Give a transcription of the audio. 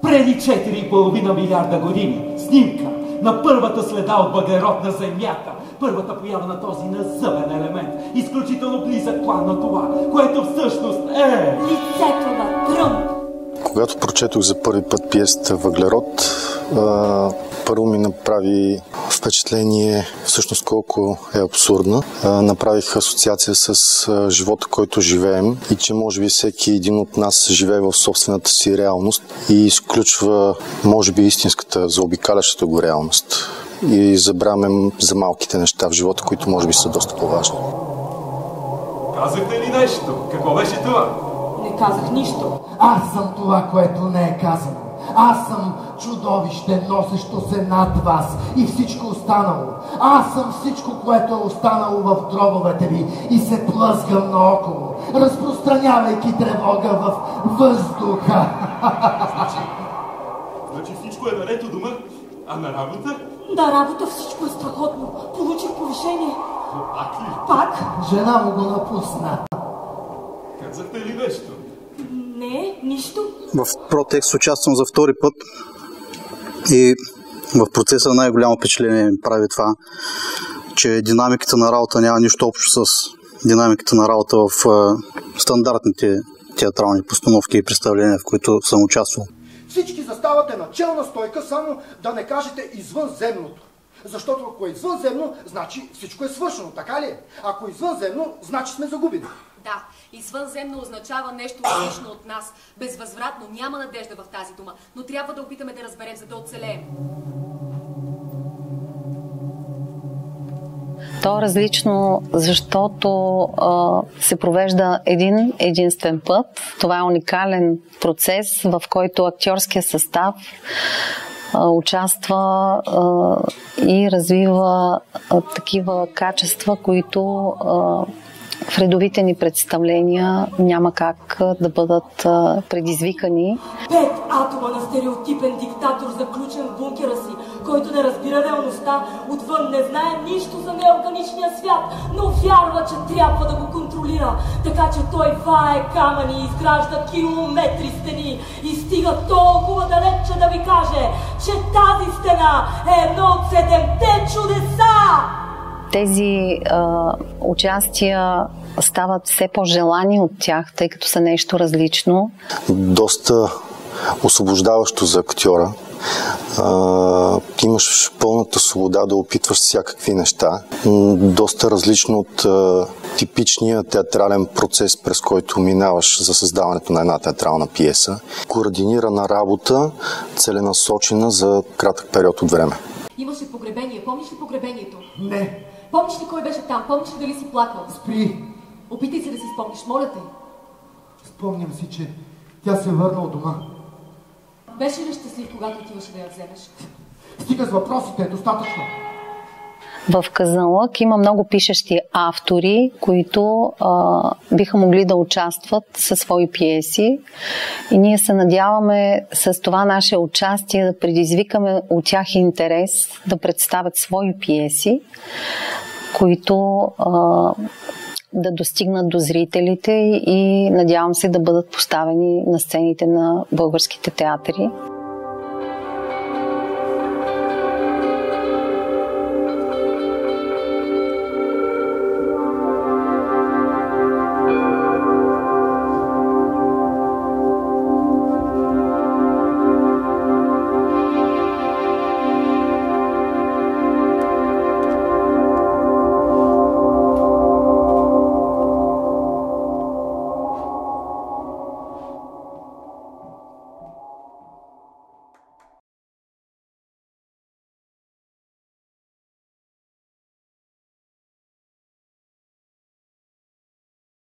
Преди 4,5 милиарда години снимка на първата следа от въглерод на Земята. Първата поява на този назъбен елемент. Изключително близък план на това, което всъщност е... лицето на Тръмп. Когато прочетох за първи път пиесата "Въглерод", първо ми направи впечатление всъщност колко е абсурдна. Направих асоциация с живота, който живеем и че може би всеки един от нас живее в собствената си реалност и изключва може би истинската, заобикалящата го реалност. И забравяме за малките неща в живота, които може би са доста по-важни. Казахте ли нещо? Какво беше това? Не казах нищо. Аз съм това, което не е казано. Аз съм чудовище, носещо се над вас и всичко останало. Аз съм всичко, което е останало в дробовете ви и се плъзгам наоколо, разпространявайки тревога в въздуха. Значи всичко е наред у дома, а на работа? На работа всичко е страхотно. Получих повишение. Пак ли? Пак? Жена му го напусна. Казахте ли нещо? Не, нищо. В Протекст участвам за втори път и в процеса най-голямо впечатление ми прави това, че динамиката на работа няма нищо общо с динамиката на работа в стандартните театрални постановки и представления, в които съм участвал. Всички заставате на челна стойка, само да не кажете извънземното. Защото ако е извънземно, значи всичко е свършено, така ли е? Ако е извънземно, значи сме загубени. Да, извънземно означава нещо различно от нас. Безвъзвратно, няма надежда в тази дума, но трябва да опитаме да разберем, за да оцелеем. То е различно, защото се провежда един единствен път. Това е уникален процес, в който актьорския състав участва и развива такива качества, които в редовите ни представления няма как да бъдат предизвикани. 5 атома на стереотипен диктатор, заключен в бункера си, който не разбира реалността, отвън не знае нищо за неорганичния свят, но вярва, че трябва да го контролира. Така че той вае камъни, изгражда километри стени и стига толкова далеч, да ви каже, че тази стена е едно от 7-те чудеса! Тези участия стават все по-желани от тях, тъй като са нещо различно. Доста освобождаващо за актьора. Имаш пълната свобода да опитваш всякакви неща. Доста различно от типичния театрален процес, през който минаваш за създаването на една театрална пиеса. Координирана работа, целенасочена за кратък период от време. Имаше погребение. Помниш ли погребението? Не. Помниш ли кой беше там? Помниш ли дали си плакал? Спри. Опитай се да си спомниш, моля те. Спомням си, че тя се върна от дома. Беше ли щастлив, когато отиваше да я вземеш? Стига с въпросите, е достатъчно. В Казанлък има много пишещи автори, които биха могли да участват със свои пиеси и ние се надяваме с това наше участие да предизвикаме от тях интерес да представят свои пиеси, които да достигнат до зрителите и надявам се да бъдат поставени на сцените на българските театри.